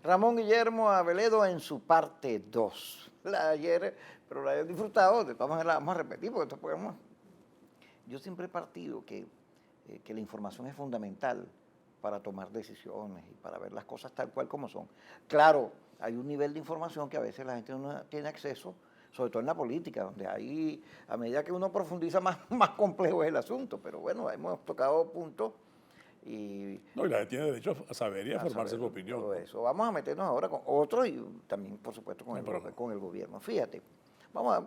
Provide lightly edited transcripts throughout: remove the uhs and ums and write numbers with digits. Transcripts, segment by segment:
Ramón Guillermo Aveledo en su parte 2. La de ayer, pero la he disfrutado, de todas maneras la vamos a repetir porque esto podemos. Yo siempre he partido que la información es fundamental para tomar decisiones y para ver las cosas tal cual como son. Claro, hay un nivel de información que a veces la gente no tiene acceso, sobre todo en la política, donde ahí, a medida que uno profundiza, más complejo es el asunto. Pero bueno, hemos tocado puntos y No, y la gente tiene derecho a saber y a formarse saber su opinión, todo ¿no? eso. Vamos a meternos ahora con otro y también, por supuesto, No, pero con el gobierno. Fíjate, vamos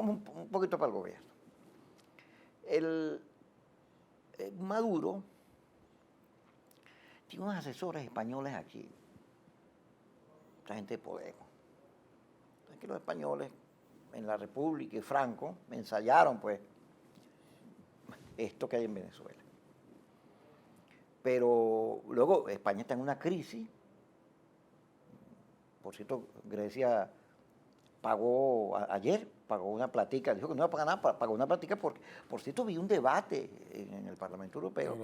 un poquito para el gobierno. El Maduro tiene unos asesores españoles aquí, esta gente de Podemos. Es que los españoles en la República y Franco ensayaron pues esto que hay en Venezuela. Pero luego España está en una crisis. Por cierto, Grecia pagó una platica, dijo que no iba a pagar nada, pagó una platica porque, por cierto, vi un debate en el Parlamento Europeo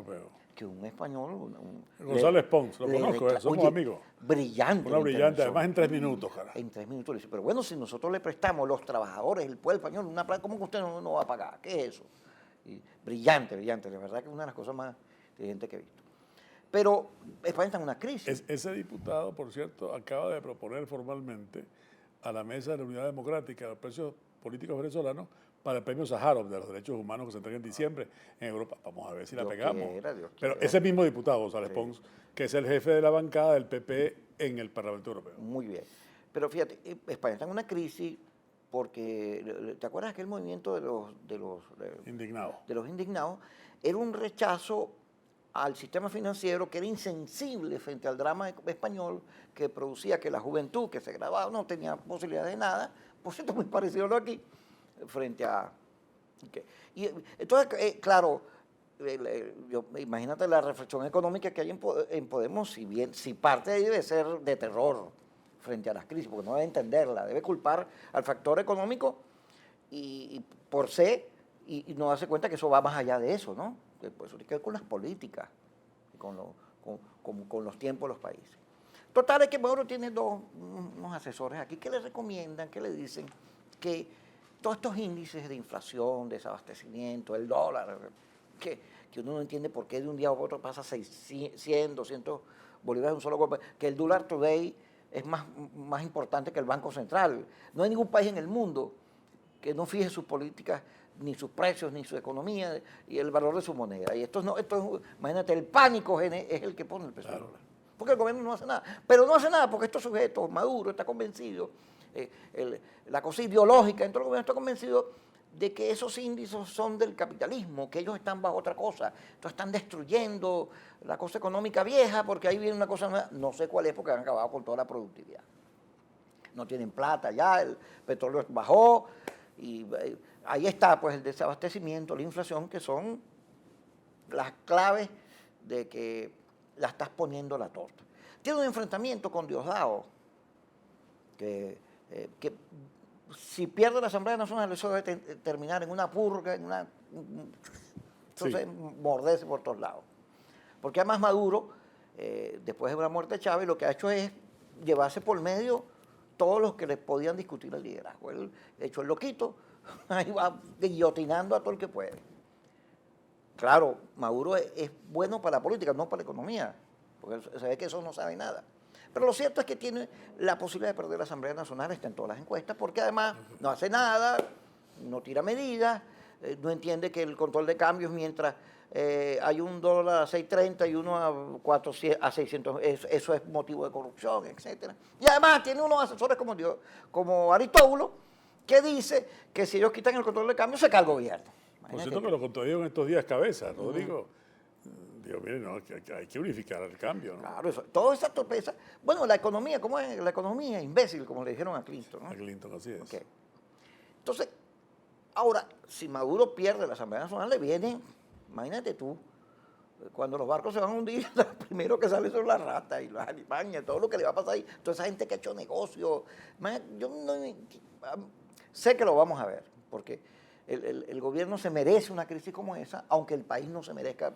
que un español... González Pons, lo conozco, somos amigos. Brillante. Una brillante, además en 3 minutos, cara. En 3 minutos le dice, pero bueno, si nosotros le prestamos los trabajadores, el pueblo español, una plata, ¿cómo que usted no va a pagar? ¿Qué es eso? Y brillante, de verdad que es una de las cosas más inteligentes que he visto. Pero España está en una crisis. Ese diputado, por cierto, acaba de proponer formalmente a la Mesa de la Unidad Democrática de los Presos Políticos Venezolanos para el premio Sájarov de los Derechos Humanos que se entrega en diciembre en Europa. Vamos a ver si la pegamos. Pero ese mismo diputado, González Pons, que es el jefe de la bancada del PP en el Parlamento Europeo. Muy bien. Pero fíjate, España está en una crisis porque, ¿te acuerdas aquel movimiento de los indignados? Era un rechazo al sistema financiero que era insensible frente al drama español, que producía que la juventud que se graduaba no tenía posibilidades de nada, por cierto, muy parecido a lo aquí, frente a... Y entonces, claro, imagínate la reflexión económica que hay en Podemos, si parte de ahí debe ser de terror frente a las crisis, porque no debe entenderla, debe culpar al factor económico y por C, y no darse cuenta que eso va más allá de eso, ¿no? Pues eso tiene que ver con las políticas, con los tiempos de los países. Total, es que Maduro tiene unos asesores aquí que le recomiendan, que le dicen que todos estos índices de inflación, desabastecimiento, el dólar, que uno no entiende por qué de un día a otro pasa 100, 200 bolívares de un solo golpe, que el dólar today es más importante que el Banco Central. No hay ningún país en el mundo que no fije sus políticas, ni sus precios, ni su economía, y el valor de su moneda. Y imagínate, el pánico es el que pone el peso del dólar. Porque el gobierno no hace nada. Pero no hace nada porque estos sujetos, Maduro está convencido, la cosa ideológica dentro del gobierno está convencido de que esos índices son del capitalismo, que ellos están bajo otra cosa. Entonces están destruyendo la cosa económica vieja porque ahí viene una cosa nueva, no sé cuál es porque han acabado con toda la productividad. No tienen plata ya, el petróleo bajó y ahí está pues el desabastecimiento, la inflación, que son las claves de que la estás poniendo la torta. Tiene un enfrentamiento con Diosdado, que si pierde la Asamblea Nacional, eso debe terminar en una purga, entonces morderse por todos lados. Porque además Maduro, después de la muerte de Chávez, lo que ha hecho es llevarse por medio todos los que le podían discutir el liderazgo. Él echó el loquito, ahí va guillotinando a todo el que puede. Claro, Maduro es bueno para la política, no para la economía, porque se ve que eso no sabe nada. Pero lo cierto es que tiene la posibilidad de perder la Asamblea Nacional, está en todas las encuestas, porque además no hace nada, no tira medidas, no entiende que el control de cambios mientras hay un dólar a 6.30 y uno a 600, eso es motivo de corrupción, etc. Y además tiene unos asesores como Aristóbulo, que dice que si ellos quitan el control de cambios se cae el gobierno. Por cierto que lo contradijo en estos días Cabeza, Rodrigo. Digo, mire, no, hay que unificar el cambio, ¿no? Claro, toda esa torpeza. Bueno, la economía, ¿cómo es? La economía imbécil, como le dijeron a Clinton, ¿no? A Clinton, así es. Okay. Entonces, ahora, si Maduro pierde la Asamblea Nacional, le viene, imagínate tú, cuando los barcos se van a hundir, lo primero que sale son las ratas y las alimañas, todo lo que le va a pasar ahí, toda esa gente que ha hecho negocio. Yo sé que lo vamos a ver, porque el gobierno se merece una crisis como esa, aunque el país no se merezca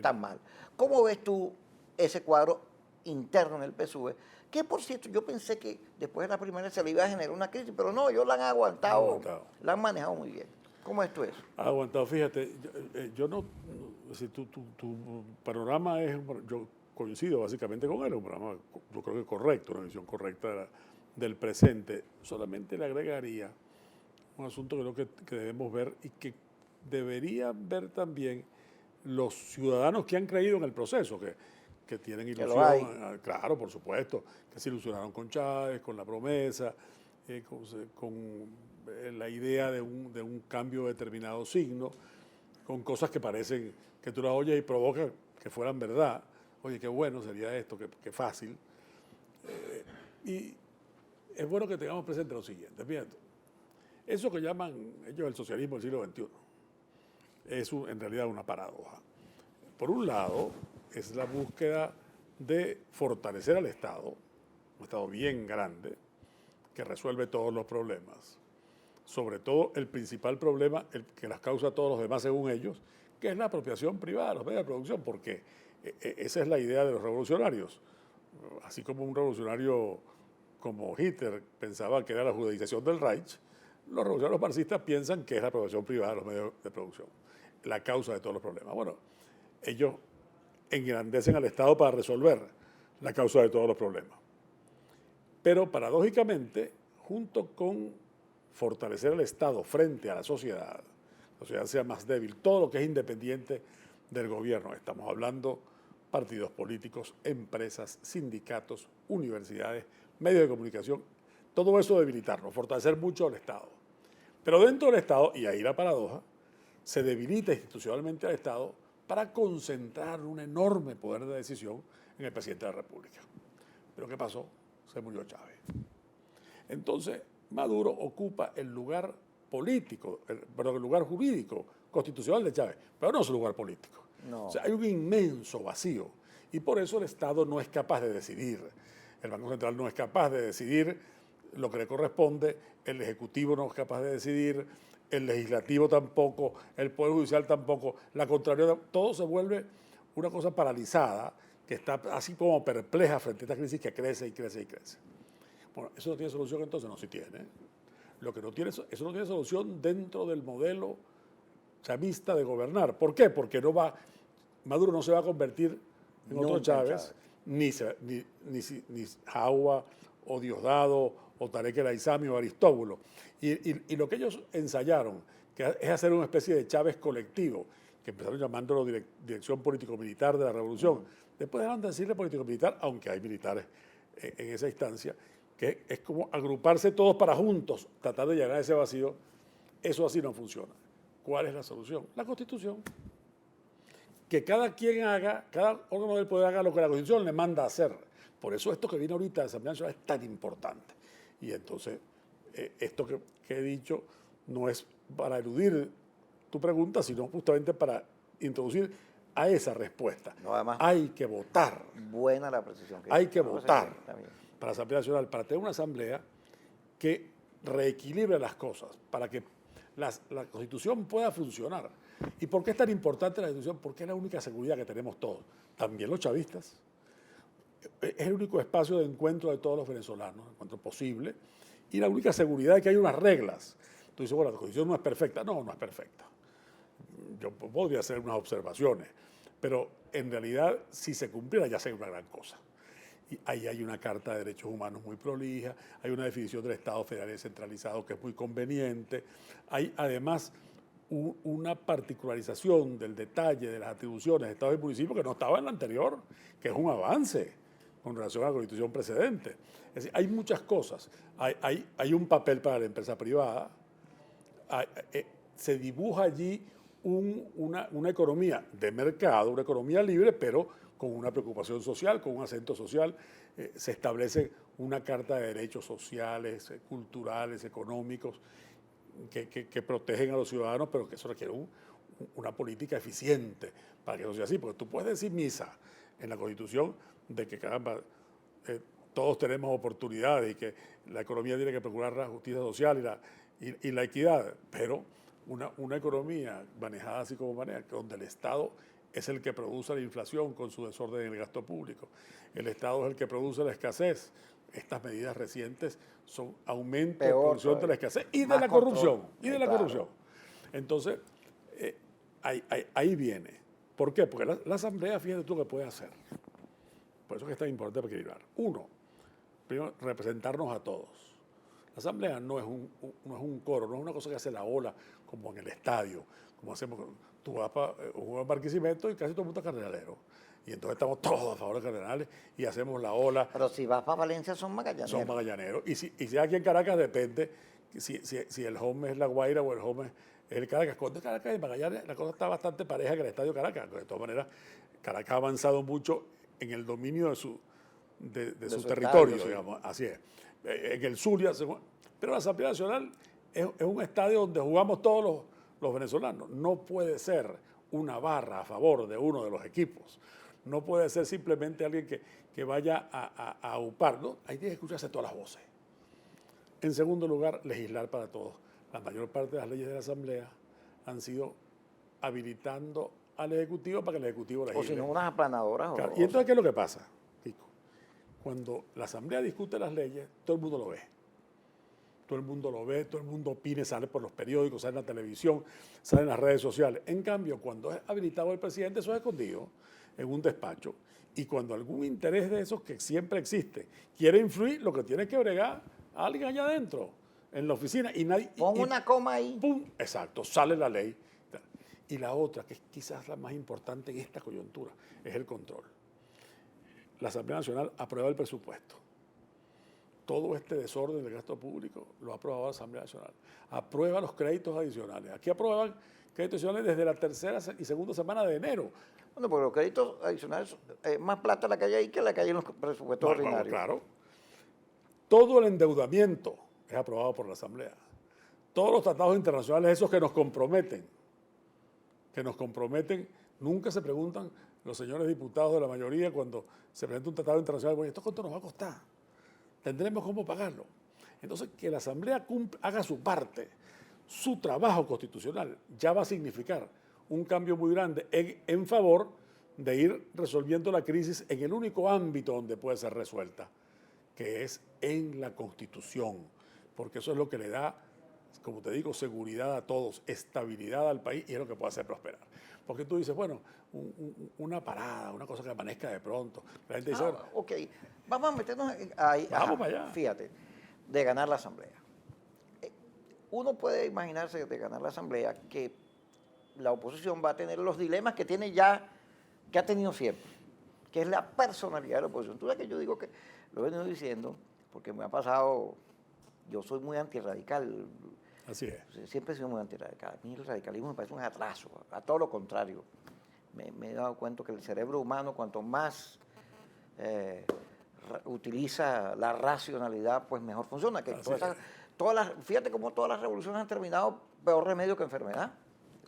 tan mal. ¿Cómo ves tú ese cuadro interno en el PSUV, que por cierto yo pensé que después de la primera se le iba a generar una crisis, pero no, ellos la han aguantado, la han manejado muy bien. ¿Cómo es esto eso? Ha aguantado, fíjate, yo no, si tu panorama es, yo coincido básicamente con él, un panorama yo creo que correcto, una visión correcta del presente, solamente le agregaría un asunto que creo que debemos ver y que deberían ver también los ciudadanos que han creído en el proceso, que tienen ilusión, claro, por supuesto, que se ilusionaron con Chávez, con la promesa, con la idea de un cambio de determinado signo, con cosas que parecen que tú las oyes y provocan que fueran verdad. Oye, qué bueno sería esto, qué fácil. Y es bueno que tengamos presente lo siguiente, fíjate. Eso que llaman ellos el socialismo del siglo XXI es en realidad una paradoja. Por un lado, es la búsqueda de fortalecer al Estado, un Estado bien grande, que resuelve todos los problemas. Sobre todo el principal problema, el que las causa a todos los demás según ellos, que es la apropiación privada de los medios de producción, porque esa es la idea de los revolucionarios. Así como un revolucionario como Hitler pensaba que era la judaización del Reich, los revolucionarios marxistas piensan que es la apropiación privada de los medios de producción, la causa de todos los problemas. Bueno, ellos engrandecen al Estado para resolver la causa de todos los problemas. Pero paradójicamente, junto con fortalecer al Estado frente a la sociedad sea más débil, todo lo que es independiente del gobierno, estamos hablando partidos políticos, empresas, sindicatos, universidades, medios de comunicación, todo eso debilitarlo, fortalecer mucho al Estado. Pero dentro del Estado, y ahí la paradoja, se debilita institucionalmente al Estado para concentrar un enorme poder de decisión en el presidente de la República. ¿Pero qué pasó? Se murió Chávez. Entonces, Maduro ocupa el lugar político, el lugar jurídico, constitucional de Chávez, pero no es un lugar político. No. O sea, hay un inmenso vacío y por eso el Estado no es capaz de decidir. El Banco Central no es capaz de decidir lo que le corresponde, el Ejecutivo no es capaz de decidir, el Legislativo tampoco, el Poder Judicial tampoco, la Contraloría, todo se vuelve una cosa paralizada que está así como perpleja frente a esta crisis que crece y crece y crece. Bueno, ¿eso no tiene solución entonces? No, sí tiene. Lo que no tiene, eso no tiene solución dentro del modelo chavista de gobernar. ¿Por qué? Porque Maduro no se va a convertir en otro Chávez, ni Jaua o Diosdado o Tarek El Aizami o Aristóbulo. Y lo que ellos ensayaron, que es hacer una especie de Chávez colectivo, que empezaron llamándolo Dirección Político-Militar de la Revolución. Después dejaron de decirle político-militar, aunque hay militares en esa instancia, que es como agruparse todos para juntos, tratar de llenar ese vacío. Eso así no funciona. ¿Cuál es la solución? La Constitución. Que cada órgano del poder haga lo que la Constitución le manda a hacer. Por eso esto que viene ahorita de Asamblea Nacional es tan importante. Y entonces, esto que he dicho no es para eludir tu pregunta, sino justamente para introducir a esa respuesta. No, además, hay que votar. Buena la precisión. Hay que votar para la Asamblea Nacional, para tener una asamblea que reequilibre las cosas, para que la Constitución pueda funcionar. ¿Y por qué es tan importante la Constitución? Porque es la única seguridad que tenemos todos, también los chavistas. Es el único espacio de encuentro de todos los venezolanos, encuentro posible, y la única seguridad es que hay unas reglas. Tú dices, bueno, la Constitución no es perfecta. No, no es perfecta. Yo podría hacer unas observaciones, pero en realidad, si se cumpliera, ya sería una gran cosa. Y ahí hay una Carta de Derechos Humanos muy prolija, hay una definición del Estado federal descentralizado que es muy conveniente, hay además una particularización del detalle de las atribuciones de Estado y municipio que no estaba en la anterior, que es un avance con relación a la Constitución precedente. Es decir, hay muchas cosas. Hay un papel para la empresa privada, se dibuja allí una economía de mercado, una economía libre, pero con una preocupación social, con un acento social. Se establece una carta de derechos sociales, culturales, económicos, que protegen a los ciudadanos, pero que eso requiere una política eficiente para que eso sea así. Porque tú puedes decir misa en la Constitución de que, caramba, todos tenemos oportunidades y que la economía tiene que procurar la justicia social y la equidad, pero una economía manejada así como maneja, donde el Estado es el que produce la inflación con su desorden en el gasto público. El Estado es el que produce la escasez. Estas medidas recientes son aumento de producción de la escasez y de la corrupción. Y de la corrupción. Entonces, ahí viene. ¿Por qué? Porque la Asamblea, fíjate tú, que puede hacer. Por eso es que es tan importante para equilibrar. Uno, primero, representarnos a todos. La Asamblea no es un coro, no es una cosa que hace la ola como en el estadio, como hacemos. Tú vas para jugar en Barquisimeto y casi todo el mundo es cardenalero. Y entonces estamos todos a favor de cardenales y hacemos la ola. Pero si vas para Valencia son magallaneros. Son magallaneros. Y si aquí en Caracas depende si el home es La Guaira o el home es el Caracas. Cuando es Caracas y Magallanes la cosa está bastante pareja que el Estadio Caracas. De todas maneras, Caracas ha avanzado mucho en el dominio de su territorio, estadio, digamos. Así es. En el Zulia. Pero la Asamblea Nacional es un estadio donde jugamos todos los venezolanos. No puede ser una barra a favor de uno de los equipos. No puede ser simplemente alguien que vaya a upar, ¿no? Ahí tiene que escucharse todas las voces. En segundo lugar, legislar para todos. La mayor parte de las leyes de la Asamblea han sido habilitando al Ejecutivo para que el Ejecutivo legisle. O si no, unas aplanadoras. Claro. Y entonces, ¿qué es lo que pasa, Kiko? Cuando la Asamblea discute las leyes, todo el mundo lo ve. Todo el mundo lo ve, todo el mundo opina, sale por los periódicos, sale en la televisión, sale en las redes sociales. En cambio, cuando es habilitado el presidente, eso es escondido en un despacho. Y cuando algún interés de esos que siempre existe quiere influir, lo que tiene que bregar a alguien allá adentro, en la oficina. Y nadie, Pon una coma ahí. ¡Pum! Exacto, sale la ley. Y la otra, que es quizás la más importante en esta coyuntura, es el control. La Asamblea Nacional aprueba el presupuesto. Todo este desorden del gasto público lo ha aprobado la Asamblea Nacional. Aprueba los créditos adicionales. Aquí aprueban créditos adicionales desde la tercera y segunda semana de enero. Bueno, porque los créditos adicionales, más plata la que hay ahí que la que hay en los presupuestos ordinarios. Claro. Todo el endeudamiento es aprobado por la Asamblea. Todos los tratados internacionales, esos que nos comprometen, nunca se preguntan los señores diputados de la mayoría cuando se presenta un tratado internacional, bueno, ¿esto cuánto nos va a costar? ¿Tendremos cómo pagarlo? Entonces, que la Asamblea haga su parte, su trabajo constitucional, ya va a significar un cambio muy grande en favor de ir resolviendo la crisis en el único ámbito donde puede ser resuelta, que es en la Constitución, porque eso es lo que le da, como te digo, seguridad a todos, estabilidad al país y es lo que puede hacer prosperar. Porque tú dices, bueno, una parada, una cosa que amanezca de pronto. La gente dice, bueno, ok, vamos a meternos ahí. Vamos para allá. Fíjate, de ganar la Asamblea. Uno puede imaginarse de ganar la Asamblea que la oposición va a tener los dilemas que tiene ya, que ha tenido siempre, que es la personalidad de la oposición. Tú sabes que yo digo que, lo he venido diciendo, porque me ha pasado, yo soy muy antirradical. Así es. Siempre he sido muy antirradical. A mí el radicalismo me parece un atraso, a todo lo contrario. Me he dado cuenta que el cerebro humano, cuanto más utiliza la racionalidad, pues mejor funciona. Que fíjate cómo todas las revoluciones han terminado peor remedio que enfermedad.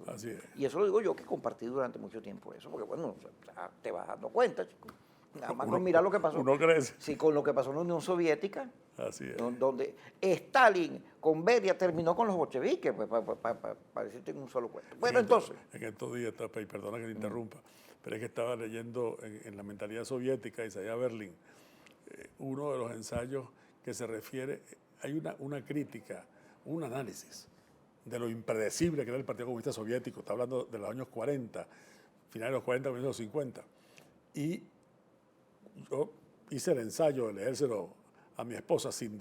Así es. Y eso lo digo yo que compartí durante mucho tiempo eso, porque bueno, te vas dando cuenta, chico. Nada más con mirar lo que pasó. Uno crece. Sí, con lo que pasó en la Unión Soviética. Así es. Donde Stalin con Beria terminó con los bolcheviques, pues, para decirte en un solo cuento. Bueno, entonces. En estos días, y perdona que te interrumpa, pero es que estaba leyendo en la mentalidad soviética, Isaiah Berlin, uno de los ensayos que se refiere, hay una crítica, un análisis de lo impredecible que era el Partido Comunista Soviético, está hablando de los años 40, finales de los 40, comienzos de los 50. Y yo hice el ensayo de leérselo a mi esposa sin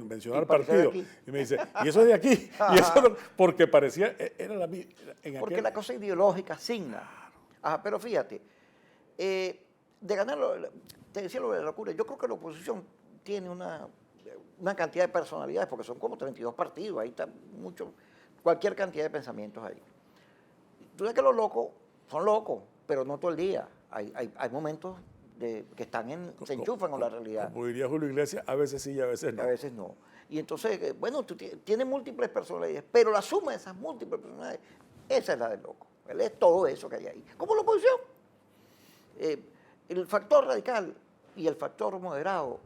mencionar el partido. Y me dice, ¿y eso es de aquí? Y eso no, porque parecía, era la misma. Porque la cosa ideológica asigna. Ajá, pero fíjate, de ganarlo, te decía lo de la locura, yo creo que la oposición tiene una cantidad de personalidades, porque son como 32 partidos, ahí está cualquier cantidad de pensamientos ahí. Tú sabes que los locos son locos, pero no todo el día. Hay momentos que se enchufan con la realidad. Como diría Julio Iglesias, a veces sí y a veces no. A veces no. Y entonces, bueno, tú tienes múltiples personalidades, pero la suma de esas múltiples personalidades, esa es la del loco. Él es todo eso que hay ahí. Como la oposición. El factor radical y el factor moderado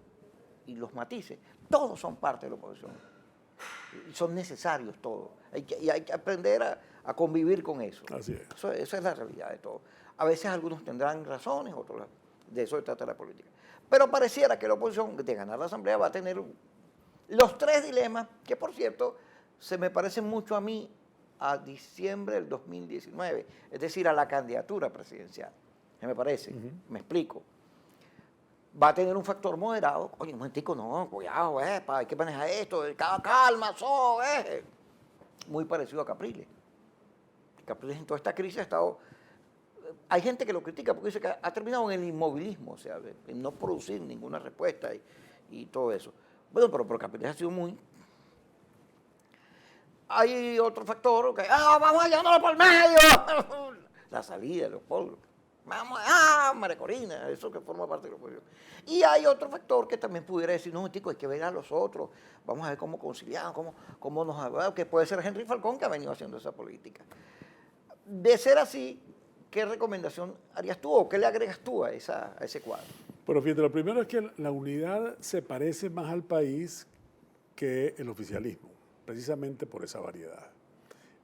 y los matices, todos son parte de la oposición. Son necesarios todos. Y hay que aprender a convivir con eso. Así es. Esa es la realidad de todo. A veces algunos tendrán razones, otros de eso se trata la política. Pero pareciera que la oposición de ganar la Asamblea va a tener los tres dilemas, que por cierto se me parecen mucho a mí a diciembre del 2019, es decir, a la candidatura presidencial. ¿Qué me parece? Me explico. Va a tener un factor moderado. Oye, un momentico, no, cuidado, hay que manejar esto, calma, muy parecido a Capriles. Capriles en toda esta crisis ha estado... Hay gente que lo critica porque dice que ha terminado en el inmovilismo, o sea, en no producir ninguna respuesta y todo eso. Bueno, pero Capriles ha sido muy... Hay otro factor que, vamos a llevarnos por el medio. La salida de los pueblos. Vamos, María Corina, eso que forma parte de la oposición. Y hay otro factor que también pudiera decir, no, tico, hay que ver a los otros, vamos a ver cómo conciliamos, cómo nos hablamos, que puede ser Henry Falcón que ha venido haciendo esa política. De ser así, ¿qué recomendación harías tú o qué le agregas tú a ese cuadro? Pero fíjate, lo primero es que la unidad se parece más al país que el oficialismo, precisamente por esa variedad.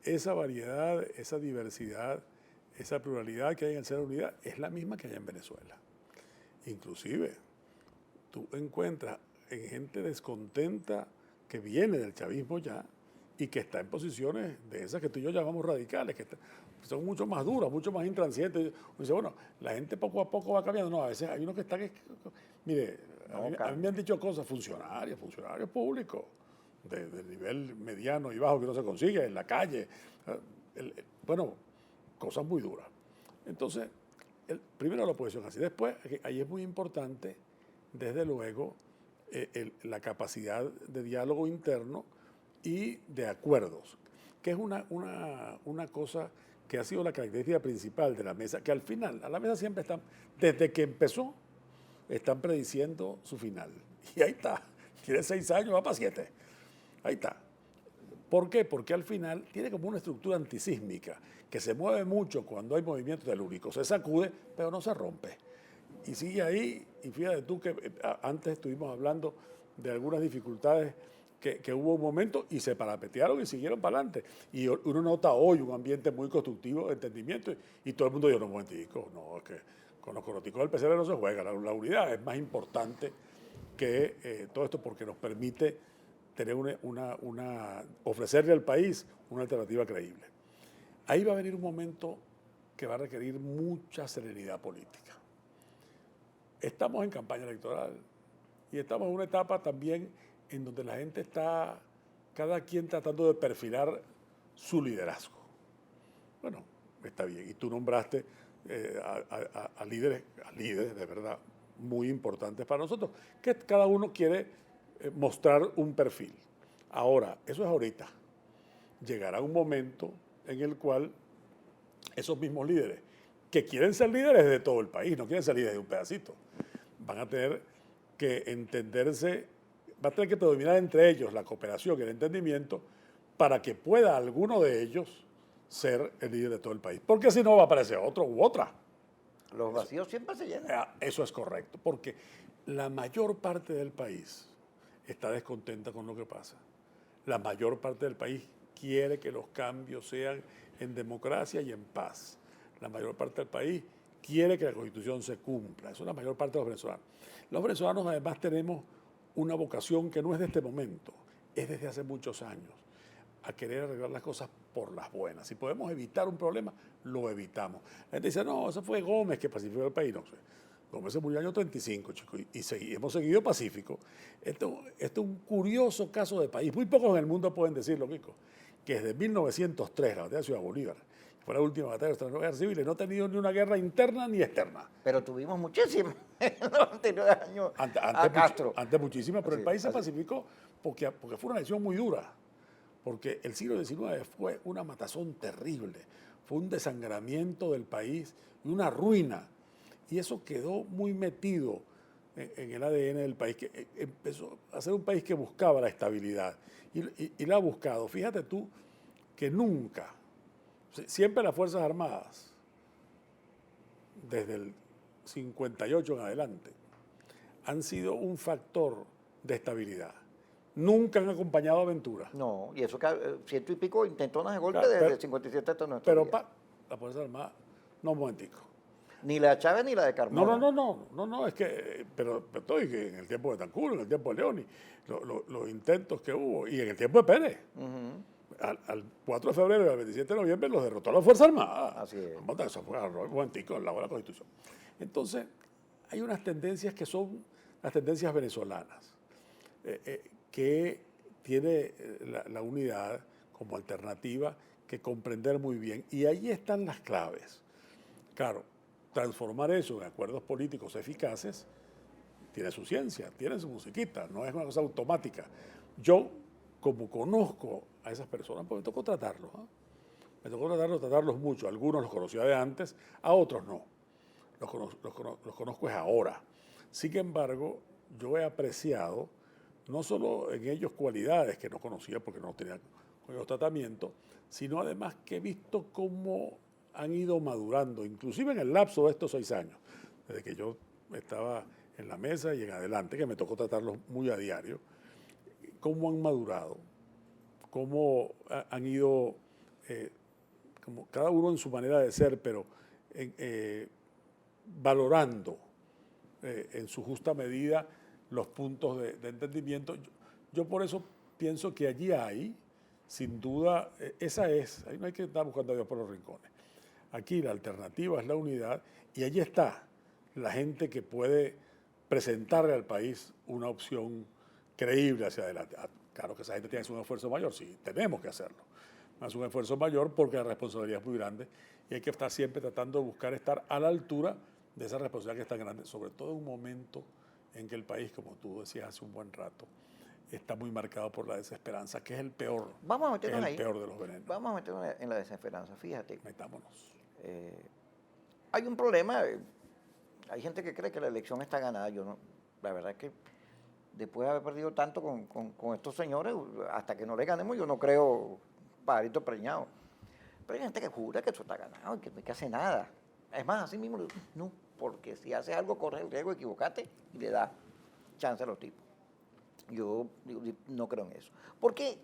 Esa variedad, esa diversidad, esa pluralidad que hay en el ser de la unidad es la misma que hay en Venezuela. Inclusive, tú encuentras en gente descontenta que viene del chavismo ya y que está en posiciones de esas que tú y yo llamamos radicales, que son mucho más duras, mucho más intransigentes. Uno dice, bueno, la gente poco a poco va cambiando. No, a veces hay unos que están... Mire, a mí me han dicho cosas, funcionarios públicos, de nivel mediano y bajo que no se consigue, en la calle. Bueno, cosas muy duras. Entonces, primero la oposición así. Después, ahí es muy importante, desde luego, la capacidad de diálogo interno y de acuerdos, que es una cosa que ha sido la característica principal de la mesa, que al final, a la mesa siempre están, desde que empezó, están prediciendo su final. Y ahí está. Tiene 6 años, va para 7. Ahí está. ¿Por qué? Porque al final tiene como una estructura antisísmica que se mueve mucho cuando hay movimiento telúrico. Se sacude, pero no se rompe. Y sigue ahí, y fíjate tú que antes estuvimos hablando de algunas dificultades que hubo un momento y se parapetearon y siguieron para adelante. Y uno nota hoy un ambiente muy constructivo de entendimiento y todo el mundo dice, no, un momentico, no, es que con los coroticos del PCR no se juega. La unidad es más importante que todo esto porque nos permite tener ofrecerle al país una alternativa creíble. Ahí va a venir un momento que va a requerir mucha serenidad política. Estamos en campaña electoral y estamos en una etapa también en donde la gente está, cada quien tratando de perfilar su liderazgo. Bueno, está bien. Y tú nombraste a líderes de verdad muy importantes para nosotros, que cada uno quiere mostrar un perfil. Ahora, eso es ahorita. Llegará un momento en el cual esos mismos líderes, que quieren ser líderes de todo el país, no quieren ser líderes de un pedacito, van a tener que entenderse, va a tener que predominar entre ellos la cooperación y el entendimiento para que pueda alguno de ellos ser el líder de todo el país. Porque si no va a aparecer otro u otra. Los vacíos siempre se llenan. Eso es correcto, porque la mayor parte del país está descontenta con lo que pasa. La mayor parte del país quiere que los cambios sean en democracia y en paz. La mayor parte del país quiere que la Constitución se cumpla. Eso es la mayor parte de los venezolanos. Los venezolanos además tenemos una vocación que no es de este momento, es desde hace muchos años, a querer arreglar las cosas por las buenas. Si podemos evitar un problema, lo evitamos. La gente dice, no, eso fue Gómez que pacificó el país. No sé. Gómez se murió en el año 35, chicos, y hemos seguido pacífico. Esto es un curioso caso de país. Muy pocos en el mundo pueden decirlo, Kiko, que desde 1903, la batalla de Ciudad Bolívar, que fue la última batalla de las guerras civiles, no ha tenido ni una guerra interna ni externa. Pero tuvimos muchísimas en los anteriores años a Castro. Antes muchísimas, pero Así, el país se así. pacificó porque fue una elección muy dura. Porque el siglo XIX fue una matazón terrible, fue un desangramiento del país y una ruina. Y eso quedó muy metido en el ADN del país, que empezó a ser un país que buscaba la estabilidad y la ha buscado. Fíjate tú que nunca, siempre las Fuerzas Armadas, desde el 58 en adelante, han sido un factor de estabilidad. Nunca han acompañado aventuras. No, y eso que 100 y pico intentonas de golpe Claro, desde el 57 hasta nuestro Pero día. la Fuerza Armada, no, un momentico. Ni la de Chávez ni la de Carmona. No, es que, pero estoy que en el tiempo de Tancuro, en el tiempo de León, y los intentos que hubo, y en el tiempo de Pérez. Al 4 de febrero y al 27 de noviembre los derrotó la Fuerza Armada. Así es. Eso fue un momentico en la buena Constitución. Entonces, hay unas tendencias que son las tendencias venezolanas, que tiene la unidad como alternativa que comprender muy bien. Y ahí están las claves. Claro, transformar eso en acuerdos políticos eficaces tiene su ciencia, tiene su musiquita, no es una cosa automática. Yo, como conozco a esas personas, pues me tocó tratarlos. Me tocó tratarlos mucho. Algunos los conocía de antes, a otros no. Los conozco es ahora. Sin embargo, yo he apreciado no solo en ellos cualidades que no conocía porque no tenía con ellos tratamiento, sino además que he visto cómo han ido madurando, inclusive en el lapso de estos 6 años, desde que yo estaba en la mesa y en adelante, que me tocó tratarlos muy a diario, cómo han madurado, cómo han ido, como cada uno en su manera de ser, pero valorando en su justa medida los puntos de entendimiento. Yo por eso pienso que allí hay, sin duda, ahí no hay que estar buscando a Dios por los rincones. Aquí la alternativa es la unidad y allí está la gente que puede presentarle al país una opción creíble hacia adelante. Claro que esa gente tiene que hacer un esfuerzo mayor, sí, tenemos que hacerlo. Más un esfuerzo mayor porque la responsabilidad es muy grande y hay que estar siempre tratando de buscar estar a la altura de esa responsabilidad que es tan grande, sobre todo en un momento en que el país, como tú decías hace un buen rato, está muy marcado por la desesperanza, que es el peor, Vamos a meternos ahí. peor de los venenos. Vamos a meternos en la desesperanza, fíjate. Metámonos. Hay un problema, hay gente que cree que la elección está ganada. Yo no, la verdad es que después de haber perdido tanto con estos señores, hasta que no le ganemos, yo no creo pajarito preñado. Pero hay gente que jura que eso está ganado y que no hay que hacer nada. Es más, así mismo, no, porque si haces algo, corres el riesgo de equivocarte y le das chance a los tipos. Yo no creo en eso. Porque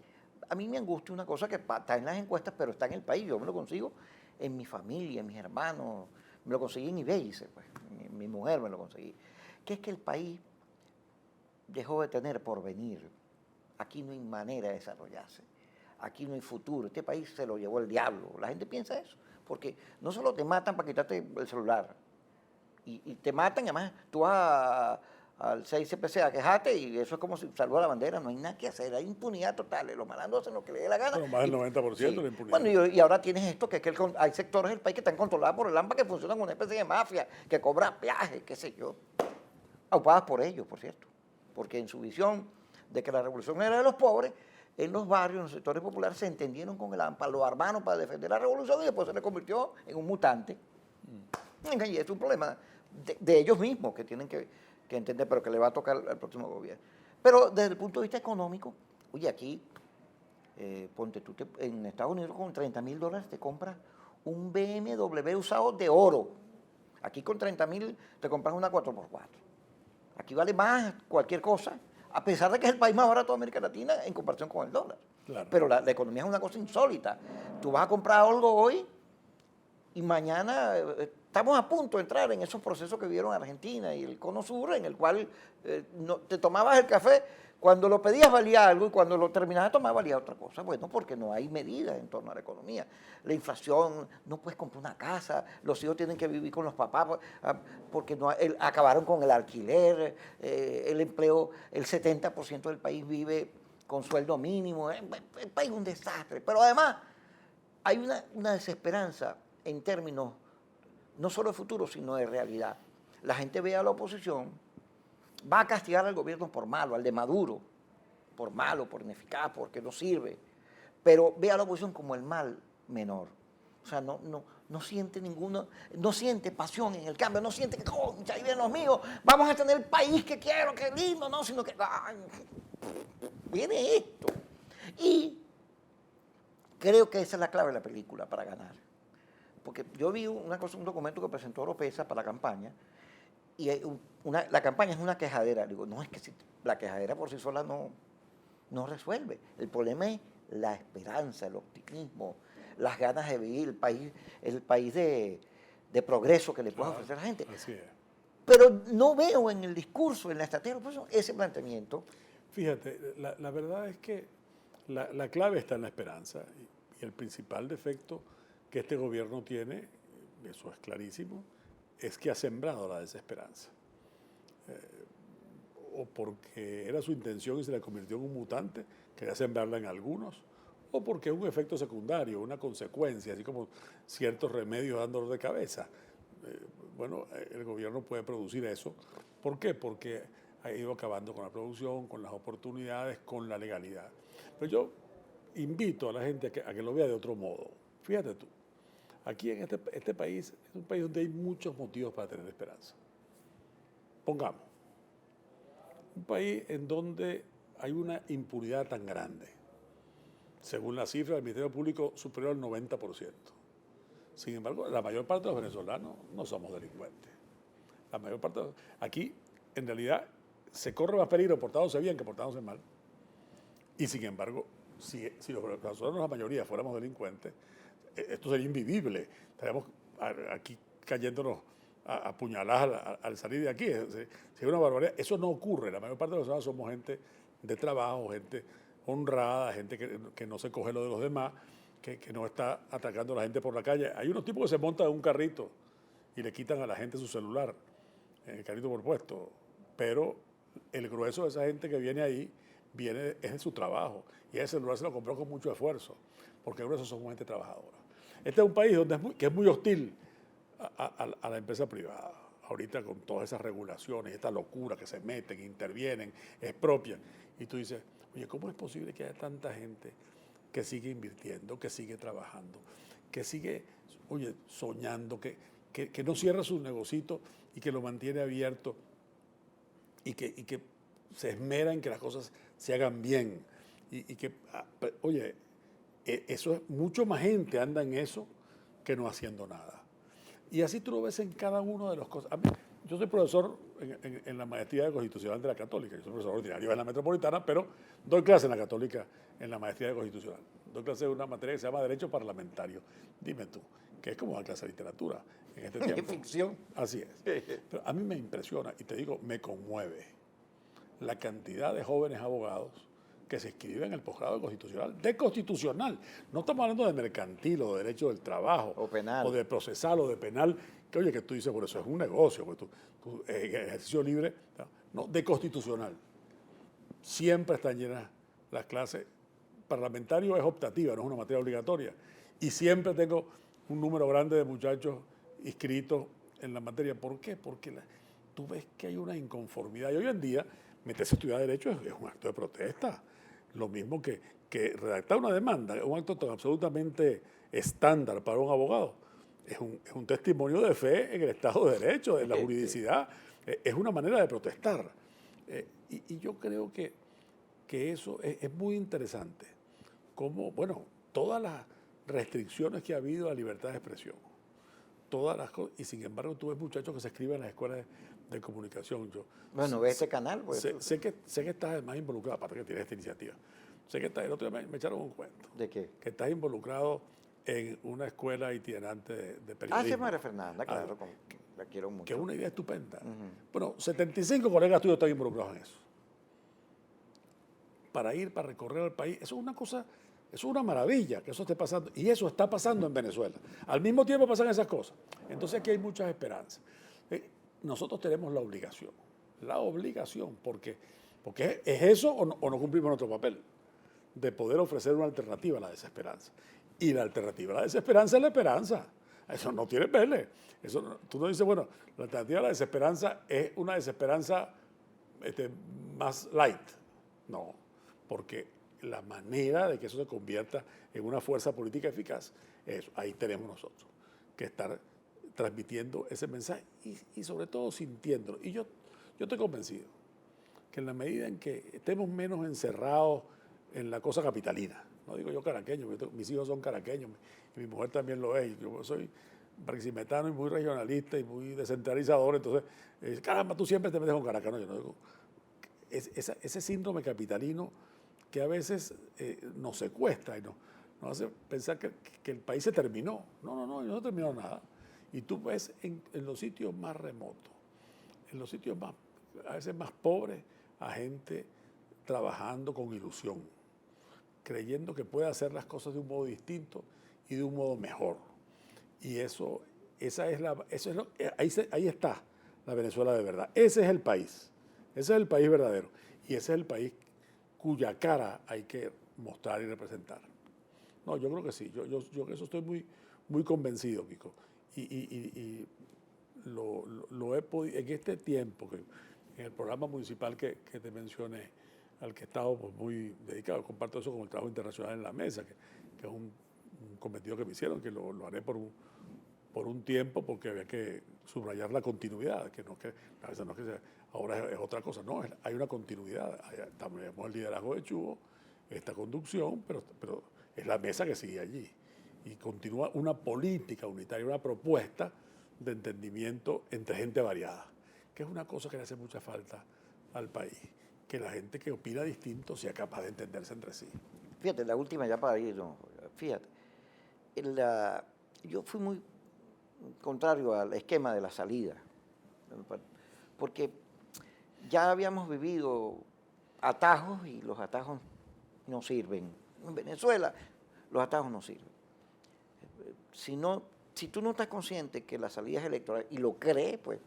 a mí me angustia una cosa que está en las encuestas, pero está en el país. Yo me lo consigo en mi familia, en mis hermanos. Me lo conseguí en eBay, pues. Mi mujer me lo conseguí. Que es que el país dejó de tener porvenir. Aquí no hay manera de desarrollarse. Aquí no hay futuro. Este país se lo llevó el diablo. La gente piensa eso. Porque no solo te matan para quitarte el celular. Y te matan, además, tú vas al 6CPC a quejarte y eso es como si salvó la bandera. No hay nada que hacer. Hay impunidad total. Los malandros hacen lo que les dé la gana. Pero más del 90% sí. la impunidad. Bueno, y ahora tienes esto, que es que hay sectores del país que están controlados por el AMPA que funcionan como una especie de mafia, que cobra peaje, qué sé yo. Aupadas por ellos, por cierto. Porque en su visión de que la revolución era de los pobres, en los barrios, en los sectores populares, se entendieron con el AMPA, lo armaron para defender la revolución y después se le convirtió en un mutante. Y es un problema de ellos mismos que tienen que entender, pero que le va a tocar al próximo gobierno. Pero desde el punto de vista económico, oye, aquí, ponte tú, en Estados Unidos con $30,000 te compras un BMW usado de oro. Aquí con 30,000 te compras una 4x4. Aquí vale más cualquier cosa, a pesar de que es el país más barato de América Latina en comparación con el dólar. Claro. Pero la economía es una cosa insólita. Tú vas a comprar algo hoy y mañana estamos a punto de entrar en esos procesos que vieron Argentina y el Cono Sur, en el cual te tomabas el café, cuando lo pedías valía algo y cuando lo terminabas de tomar valía otra cosa. Bueno, porque no hay medidas en torno a la economía. La inflación, no puedes comprar una casa, los hijos tienen que vivir con los papás porque acabaron con el alquiler, el empleo, el 70% del país vive con sueldo mínimo. El país es un desastre. Pero además hay una desesperanza en términos no solo de futuro, sino de realidad. La gente ve a la oposición, va a castigar al gobierno por malo, al de Maduro, por malo, por ineficaz, porque no sirve, pero ve a la oposición como el mal menor. O sea, no siente no siente pasión en el cambio, no siente que, concha, ahí vienen los míos, vamos a tener el país que quiero, que lindo, no, sino que, ay, viene esto. Y creo que esa es la clave de la película para ganar. Porque yo vi un documento que presentó Oropesa para la campaña, y la campaña es una quejadera. Digo, no, es que la quejadera por sí sola no resuelve. El problema es la esperanza, el optimismo, las ganas de vivir, el país de de progreso que le pueda Claro, ofrecer a la gente. así es. Pero no veo en el discurso, en la estrategia, por eso, ese planteamiento. Fíjate, la verdad es que la clave está en la esperanza y el principal defecto que este gobierno tiene, eso es clarísimo, es que ha sembrado la desesperanza. O porque era su intención y se la convirtió en un mutante, quería sembrarla en algunos, o porque es un efecto secundario, una consecuencia, así como ciertos remedios dan dolor de cabeza. Bueno, el gobierno puede producir eso. ¿Por qué? Porque ha ido acabando con la producción, con las oportunidades, con la legalidad. Pero yo invito a la gente a que lo vea de otro modo. Fíjate tú, aquí en este país es un país donde hay muchos motivos para tener esperanza. Pongamos, un país en donde hay una impunidad tan grande, según la cifra del Ministerio Público, superior al 90%. Sin embargo, la mayor parte de los venezolanos no somos delincuentes. La mayor parte aquí, en realidad, se corre más peligro portándose bien que portándose mal. Y sin embargo, si nosotros la mayoría fuéramos delincuentes, esto sería invivible. Estaríamos aquí cayéndonos a puñaladas al salir de aquí. Es una barbaridad. Eso no ocurre. La mayor parte de los venezolanos somos gente de trabajo, gente honrada, gente que no se coge lo de los demás, que no está atacando a la gente por la calle. Hay unos tipos que se montan en un carrito y le quitan a la gente su celular, en el carrito por puesto. Pero el grueso de esa gente que viene ahí es de su trabajo. Y ese celular se lo compró con mucho esfuerzo, porque el grueso son gente trabajadora. Este es un país que es muy hostil a la empresa privada. Ahorita con todas esas regulaciones, esta locura que se meten, intervienen, expropian. Y tú dices, oye, ¿cómo es posible que haya tanta gente que sigue invirtiendo, que sigue trabajando, que sigue, oye, soñando, que no cierra su negocito y que lo mantiene abierto y que se esmera en que las cosas se hagan bien? Y que, oye, eso es, mucho más gente anda en eso que no haciendo nada. Y así tú lo ves en cada uno de los cosas. Yo soy profesor en la maestría de Constitucional de la Católica. Yo soy profesor ordinario en la Metropolitana, pero doy clase en la Católica en la maestría de Constitucional. Doy clase de una materia que se llama Derecho Parlamentario. Dime tú, que es como dar clase de literatura en este tiempo. Ficción. Así es. Pero a mí me impresiona, y te digo, me conmueve la cantidad de jóvenes abogados que se inscriben en el posgrado de constitucional, de constitucional. No estamos hablando de mercantil o de derecho del trabajo, O penal. o de procesal o de penal, que oye, que tú dices, por eso es un negocio, porque tú ejercicio libre, no, de constitucional. Siempre están llenas las clases. Parlamentario es optativa, no es una materia obligatoria. Y siempre tengo un número grande de muchachos inscritos en la materia. ¿Por qué? Porque tú ves que hay una inconformidad. Y hoy en día, meterse a estudiar Derecho es un acto de protesta. Lo mismo que redactar una demanda, es un acto tan absolutamente estándar para un abogado. Es un testimonio de fe en el Estado de Derecho, en la juridicidad. Es una manera de protestar. Y yo creo que eso es muy interesante. Como, bueno, todas las restricciones que ha habido a la libertad de expresión, todas las cosas, y sin embargo tú ves muchachos que se escriben en las escuelas de comunicación. Bueno, ve este canal. Pues, sé que estás más involucrado, aparte que tienes esta iniciativa. Sé que el otro día me echaron un cuento. ¿De qué? Que estás involucrado en una escuela itinerante de periodismo. Sí, María Fernanda, claro, la quiero mucho. Que es una idea estupenda. Bueno, 75 colegas tuyos están involucrados en eso. Para recorrer el país, eso es una cosa, eso es una maravilla que eso esté pasando. Y eso está pasando en Venezuela. Al mismo tiempo pasan esas cosas. Entonces aquí hay muchas esperanzas. Nosotros tenemos la obligación, porque es eso o no cumplimos nuestro papel, de poder ofrecer una alternativa a la desesperanza. Y la alternativa a la desesperanza es la esperanza. Eso no tiene pele. Tú no dices, bueno, la alternativa a la desesperanza es una desesperanza más light. No, porque la manera de que eso se convierta en una fuerza política eficaz, ahí tenemos nosotros que estar transmitiendo ese mensaje y sobre todo sintiéndolo. Y yo estoy convencido que en la medida en que estemos menos encerrados en la cosa capitalina, no digo yo caraqueño, mis hijos son caraqueños y mi mujer también lo es, yo soy barquisimetano y muy regionalista y muy descentralizador, entonces, caramba, tú siempre te metes con Caracas. No, yo no digo, ese síndrome capitalino que a veces nos secuestra y nos hace pensar que el país se terminó. No se terminó nada. Y tú ves en los sitios más remotos, en los sitios más, a veces más pobres, a gente trabajando con ilusión, creyendo que puede hacer las cosas de un modo distinto y de un modo mejor. Y ahí está la Venezuela de verdad. Ese es el país verdadero. Y ese es el país cuya cara hay que mostrar y representar. No, yo creo que sí, yo que eso estoy muy convencido, Kiko. Y lo he podido, en este tiempo, en el programa municipal que te mencioné, al que he estado pues, muy dedicado, comparto eso con el trabajo internacional en la mesa, que es un cometido que me hicieron, que lo haré por un tiempo, porque había que subrayar la continuidad, que a veces no es que ahora es otra cosa, no, hay una continuidad. Tenemos el liderazgo de Chugo, esta conducción, pero es la mesa que sigue allí. Y continúa una política unitaria, una propuesta de entendimiento entre gente variada, que es una cosa que le hace mucha falta al país, que la gente que opina distinto sea capaz de entenderse entre sí. Fíjate, la última ya para ir, ¿no? Fíjate, yo fui muy contrario al esquema de la salida, porque ya habíamos vivido atajos y los atajos no sirven. En Venezuela los atajos no sirven. Si tú no estás consciente que la salida es electoral y lo crees, pues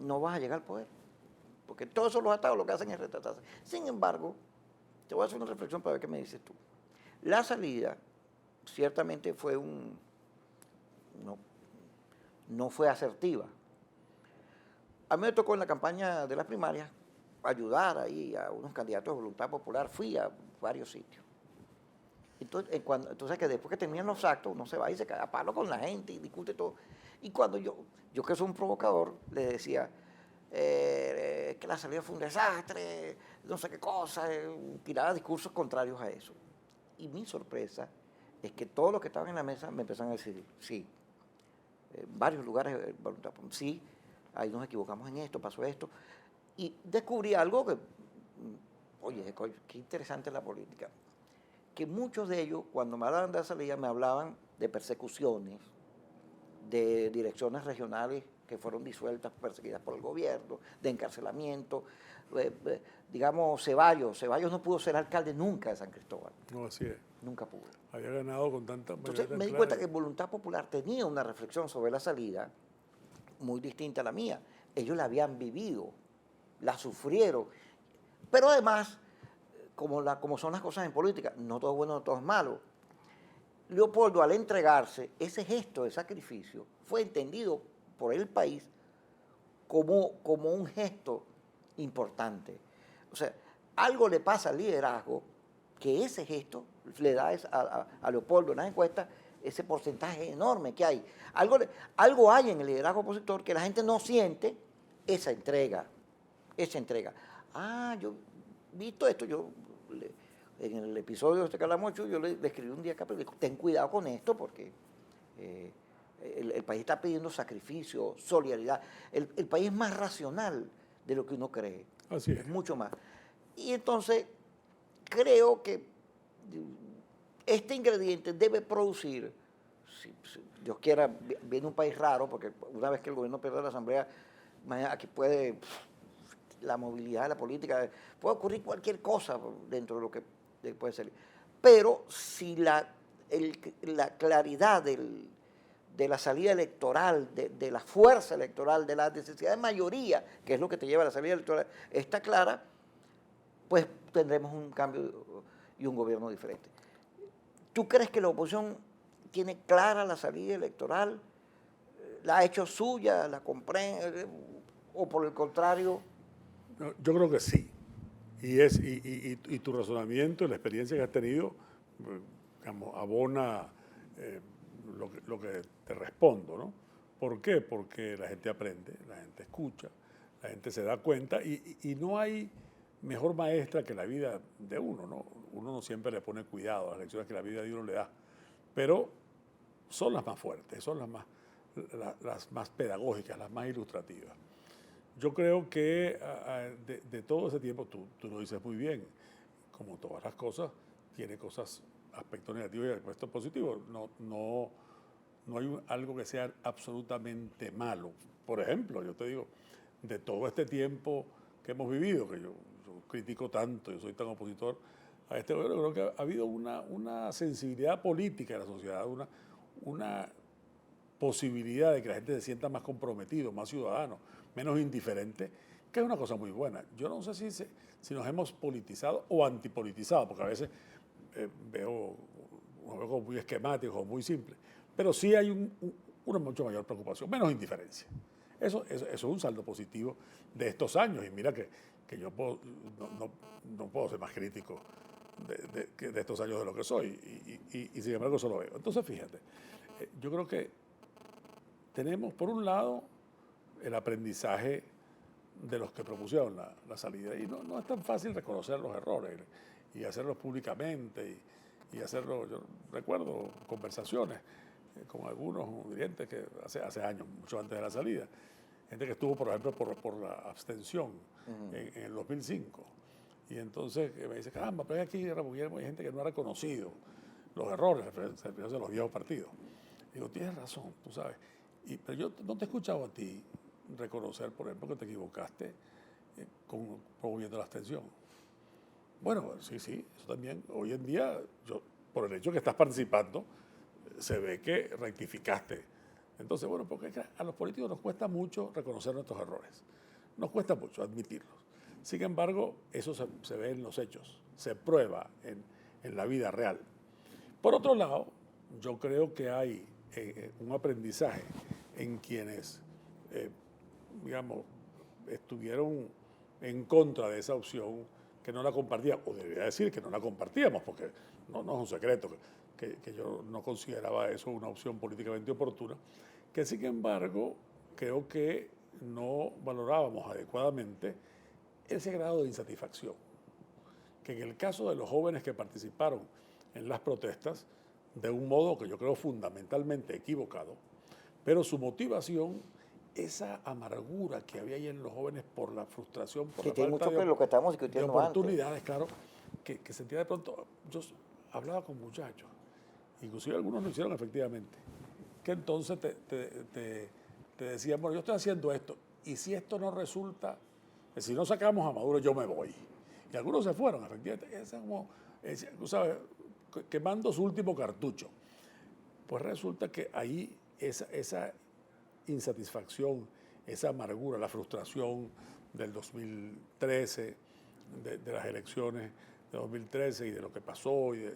no vas a llegar al poder. Porque todos esos los atajos lo que hacen es retratarse. Sin embargo, te voy a hacer una reflexión para ver qué me dices tú. La salida ciertamente no fue asertiva. A mí me tocó en la campaña de las primarias ayudar ahí a unos candidatos de voluntad popular. Fui a varios sitios. Entonces que después que terminan los actos, uno se va y se cae a palo con la gente y discute todo. Y cuando yo que soy un provocador, le decía que la salida fue un desastre, no sé qué cosa, tiraba discursos contrarios a eso. Y mi sorpresa es que todos los que estaban en la mesa me empezaron a decir, sí, en varios lugares, sí, ahí nos equivocamos en esto, pasó esto. Y descubrí algo que, oye, qué interesante es la política. Que muchos de ellos, cuando me hablaban de la salida, me hablaban de persecuciones, de direcciones regionales que fueron disueltas, perseguidas por el gobierno, de encarcelamiento. Digamos, Ceballos no pudo ser alcalde nunca de San Cristóbal. No, así es. Nunca pudo. Había ganado con tanta mayoría. Entonces me di cuenta que Voluntad Popular tenía una reflexión sobre la salida muy distinta a la mía. Ellos la habían vivido, la sufrieron. Pero además, como son las cosas en política, no todo es bueno, no todo es malo. Leopoldo, al entregarse, ese gesto de sacrificio fue entendido por el país como un gesto importante. O sea, algo le pasa al liderazgo que ese gesto le da a Leopoldo en las encuestas ese porcentaje enorme que hay. Algo hay en el liderazgo opositor que la gente no siente esa entrega. Yo he visto esto, en el episodio este que hablamos, yo le escribí un día acá, pero ten cuidado con esto porque el país está pidiendo sacrificio, solidaridad. El país es más racional de lo que uno cree. Así es. Mucho más. Y entonces creo que este ingrediente debe producir, si Dios quiera, viene un país raro, porque una vez que el gobierno pierde la asamblea, aquí la movilidad de la política, puede ocurrir cualquier cosa dentro de lo que puede salir. Pero si la claridad de la salida electoral, de la fuerza electoral, de la necesidad de mayoría, que es lo que te lleva a la salida electoral, está clara, pues tendremos un cambio y un gobierno diferente. ¿Tú crees que la oposición tiene clara la salida electoral? ¿La ha hecho suya? ¿La comprende? ¿O por el contrario? No, yo creo que sí. Y tu razonamiento y la experiencia que has tenido, digamos, abona lo que te respondo, ¿no? ¿Por qué? Porque la gente aprende, la gente escucha, la gente se da cuenta y no hay mejor maestra que la vida de uno, ¿no? Uno no siempre le pone cuidado a las lecciones que la vida de uno le da, pero son las más fuertes, son las más pedagógicas, las más ilustrativas. Yo creo que de todo ese tiempo, tú lo dices muy bien, como todas las cosas, tiene aspectos negativos y aspectos positivos. no hay algo que sea absolutamente malo. Por ejemplo, yo te digo, de todo este tiempo que hemos vivido, que yo critico tanto, yo soy tan opositor a este gobierno, creo que ha habido una sensibilidad política en la sociedad, una posibilidad de que la gente se sienta más comprometido, más ciudadano, menos indiferente, que es una cosa muy buena. Yo no sé si nos hemos politizado o antipolitizado, porque a veces veo como muy esquemáticos, muy simples, pero sí hay una mucho mayor preocupación, menos indiferencia. Eso es un saldo positivo de estos años, y mira que yo no puedo ser más crítico de estos años de lo que soy, y sin embargo eso lo veo. Entonces, fíjate, yo creo que tenemos, por un lado, el aprendizaje de los que propusieron la salida, y no es tan fácil reconocer los errores y hacerlos públicamente y hacerlo. Yo recuerdo conversaciones con algunos dirigentes que hace años, mucho antes de la salida, gente que estuvo, por ejemplo, por la abstención en el 2005. Y entonces me dice, caramba, pero aquí en Ramón Guillermo hay gente que no ha reconocido los errores de los viejos partidos. Digo, tienes razón, tú sabes. Pero yo no te he escuchado a ti reconocer, por ejemplo, que te equivocaste promoviendo la abstención. Bueno, sí, eso también. Hoy en día, por el hecho de que estás participando, se ve que rectificaste. Entonces, bueno, porque a los políticos nos cuesta mucho reconocer nuestros errores. Nos cuesta mucho admitirlos. Sin embargo, eso se ve en los hechos, se prueba en la vida real. Por otro lado, yo creo que hay un aprendizaje en quienes, digamos, estuvieron en contra de esa opción, que no la compartíamos, o debería decir que no la compartíamos, porque no es un secreto que yo no consideraba eso una opción políticamente oportuna, que sin embargo creo que no valorábamos adecuadamente ese grado de insatisfacción, que en el caso de los jóvenes que participaron en las protestas, de un modo que yo creo fundamentalmente equivocado, pero su motivación, esa amargura que había ahí en los jóvenes por la frustración, por Sí, la tiene falta mucho que lo que estamos de discutiendo oportunidades, antes. claro, que sentía de pronto. Yo hablaba con muchachos, inclusive algunos lo hicieron efectivamente, que entonces te decían, bueno, yo estoy haciendo esto, y si esto no resulta, si no sacamos a Maduro, yo me voy. Y algunos se fueron, efectivamente. Es como, tú sabes, quemando su último cartucho. Pues resulta que ahí esa insatisfacción, esa amargura, la frustración del 2013, de las elecciones de 2013 y de lo que pasó y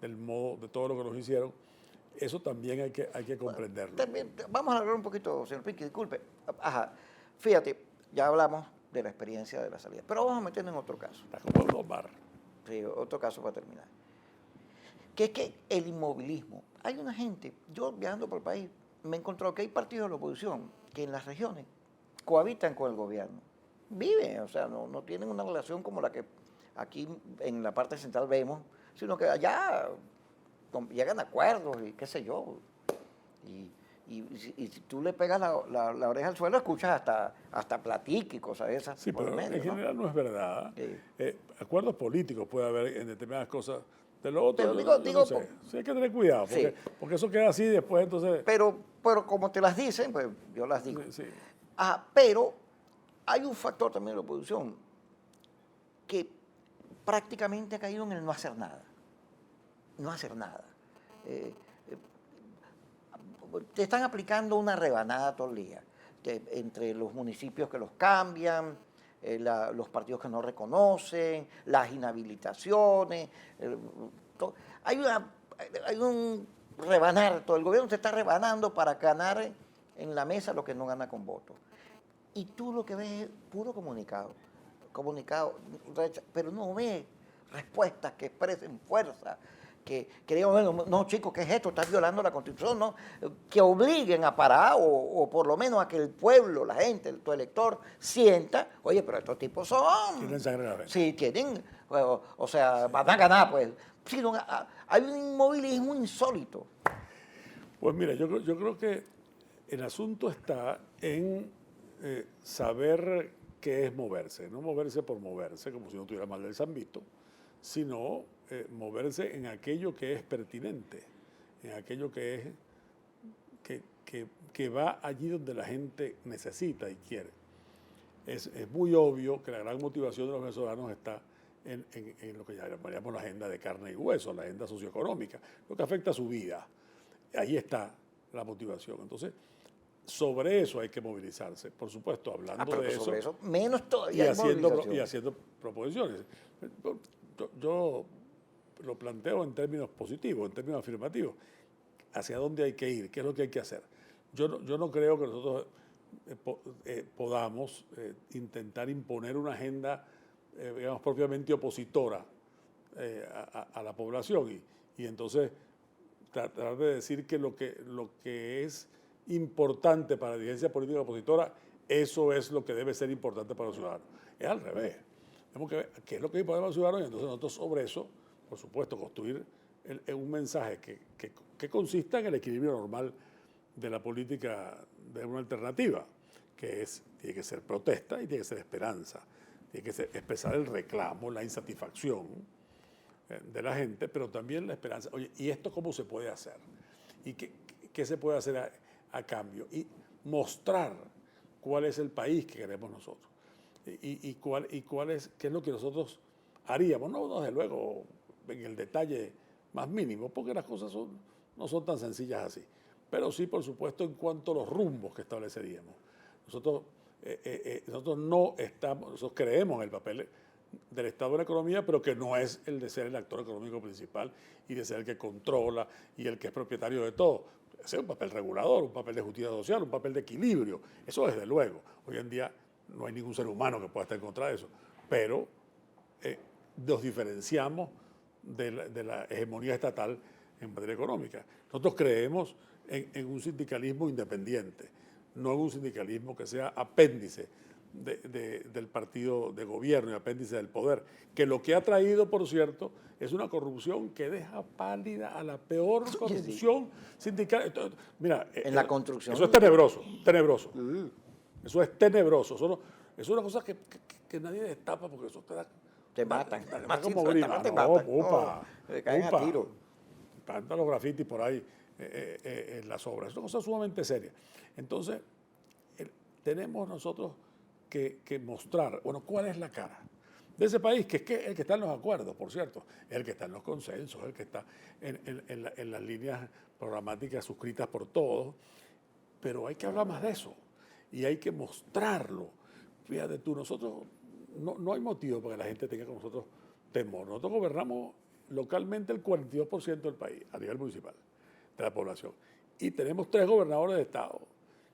del modo, de todo lo que nos hicieron, eso también hay que comprenderlo. También, vamos a hablar un poquito, señor Pinky, disculpe. Ajá, fíjate, ya hablamos de la experiencia de la salida, pero vamos a meternos en otro caso. Está como en los bar. Sí, otro caso para terminar. Que es que el inmovilismo. Hay una gente, yo viajando por el país, me he encontrado que hay partidos de la oposición que en las regiones cohabitan con el gobierno. Viven, o sea, no tienen una relación como la que aquí en la parte central vemos, sino que allá llegan a acuerdos y qué sé yo. Y si tú le pegas la oreja al suelo, escuchas hasta platica y cosas de esas Sí, por el pero medio, en general no es verdad. Sí. Acuerdos políticos puede haber en determinadas cosas. De lo otro, Pero yo digo, no sé. Sí, hay que tener cuidado, sí. porque eso queda así después, entonces. Pero como te las dicen, pues yo las digo. Sí. Pero hay un factor también de la oposición que prácticamente ha caído en el no hacer nada. No hacer nada. Te están aplicando una rebanada todo el día, entre los municipios que los cambian, los partidos que no reconocen, las inhabilitaciones. Hay un rebanar, todo el gobierno se está rebanando para ganar en la mesa lo que no gana con votos. Y tú lo que ves es puro comunicado, pero no ves respuestas que expresen fuerza, que digan, bueno, no chicos, ¿qué es esto? Estás violando la Constitución, ¿no? Que obliguen a parar o por lo menos a que el pueblo, la gente, tu elector sienta, oye, pero estos tipos son... Tienen sangre en la venas. Sí, tienen, o sea, van a ganar, pues. Sí, hay un inmovilismo insólito. Pues mira, yo creo que el asunto está en saber qué es moverse, no moverse por moverse, como si no tuviera mal del zambito, sino moverse en aquello que es pertinente, en aquello que es que va allí donde la gente necesita y quiere. Es muy obvio que la gran motivación de los venezolanos está en lo que llamaríamos la agenda de carne y hueso, la agenda socioeconómica, lo que afecta a su vida. Ahí está la motivación. Entonces, sobre eso hay que movilizarse, por supuesto, hablando de eso, sobre eso menos todavía hay movilización. y haciendo proposiciones. Yo lo planteo en términos positivos, en términos afirmativos. ¿Hacia dónde hay que ir? ¿Qué es lo que hay que hacer? Yo no creo que nosotros podamos intentar imponer una agenda, digamos, propiamente opositora a la población y entonces tratar de decir que lo que es importante para la dirigencia política opositora, eso es lo que debe ser importante para los ciudadanos. Es al revés. Tenemos que ver qué es lo que es importante para los ciudadanos y entonces nosotros sobre eso, por supuesto, construir un mensaje que consista en el equilibrio normal de la política de una alternativa, que tiene que ser protesta y tiene que ser esperanza, tiene que ser expresar el reclamo, la insatisfacción de la gente, pero también la esperanza. Oye, ¿y esto cómo se puede hacer? ¿Y qué se puede hacer a cambio? Y mostrar cuál es el país que queremos nosotros y qué es lo que nosotros haríamos. No, desde luego, en el detalle más mínimo, porque las cosas no son tan sencillas así. Pero sí, por supuesto, en cuanto a los rumbos que estableceríamos. Nosotros creemos en el papel del Estado en la economía, pero que no es el de ser el actor económico principal y de ser el que controla y el que es propietario de todo. Es un papel regulador, un papel de justicia social, un papel de equilibrio. Eso desde luego. Hoy en día no hay ningún ser humano que pueda estar en contra de eso. Pero nos diferenciamos de la hegemonía estatal en materia económica. Nosotros creemos en un sindicalismo independiente, no en un sindicalismo que sea apéndice del partido de gobierno y apéndice del poder, que lo que ha traído, por cierto, es una corrupción que deja pálida a la peor corrupción sindical. Entonces, mira, en la construcción. Eso es tenebroso. Eso es tenebroso. Eso es una cosa que nadie destapa porque eso te matan. Como grima. Te matan. Te caen a tiro. Tantan los grafitis por ahí en las obras. Es una cosa sumamente seria. Entonces, tenemos nosotros que mostrar, bueno, cuál es la cara de ese país, que es el que está en los acuerdos, por cierto, es el que está en los consensos, el que está en las líneas programáticas suscritas por todos, pero hay que hablar más de eso y hay que mostrarlo. Fíjate tú, nosotros no hay motivo para que la gente tenga con nosotros temor. Nosotros gobernamos localmente el 42% del país, a nivel municipal, de la población. Y tenemos 3 gobernadores de estado,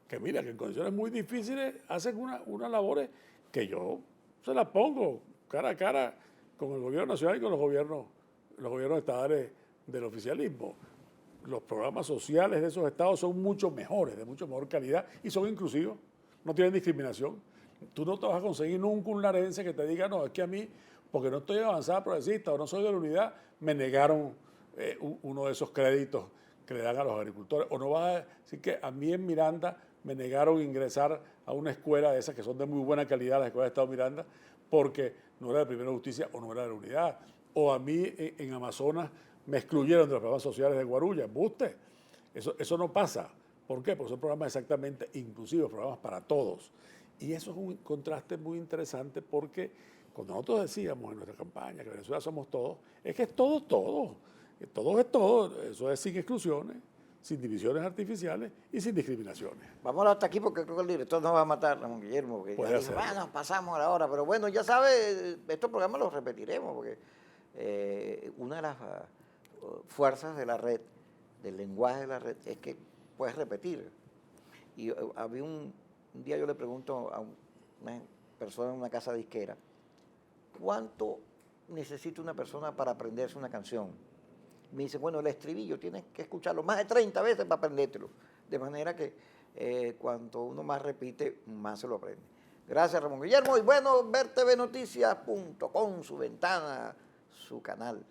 que mira, que en condiciones muy difíciles hacen unas labores que yo se las pongo cara a cara con el gobierno nacional y con los gobiernos estadales del oficialismo. Los programas sociales de esos estados son mucho mejores, de mucho mejor calidad y son inclusivos, no tienen discriminación. Tú no te vas a conseguir nunca un larense que te diga, no, es que a mí, porque no estoy avanzada progresista o no soy de la unidad, me negaron uno de esos créditos que le dan a los agricultores. O no vas a decir que a mí en Miranda me negaron ingresar a una escuela de esas que son de muy buena calidad, la Escuela de Estado Miranda, porque no era de Primera Justicia o no era de la unidad. O a mí en Amazonas me excluyeron de los programas sociales de Guarulla. ¿Embuste? Eso no pasa. ¿Por qué? Porque son programas exactamente inclusivos, programas para todos. Y eso es un contraste muy interesante porque cuando nosotros decíamos en nuestra campaña que Venezuela somos todos, es que es todo. Todos es todo. Eso es sin exclusiones, sin divisiones artificiales y sin discriminaciones. Vamos hasta aquí porque creo que el director nos va a matar, Ramón Guillermo. Porque ya dice, bueno, pasamos a la hora. Pero bueno, ya sabe, estos programas los repetiremos porque una de las fuerzas de la red, del lenguaje de la red, es que puedes repetir. Y había un día yo le pregunto a una persona en una casa disquera, ¿cuánto necesita una persona para aprenderse una canción? Me dice, bueno, el estribillo tienes que escucharlo más de 30 veces para aprendértelo. De manera que cuanto uno más repite, más se lo aprende. Gracias, Ramón Guillermo. Y bueno, ver tvnoticias.com, su ventana, su canal.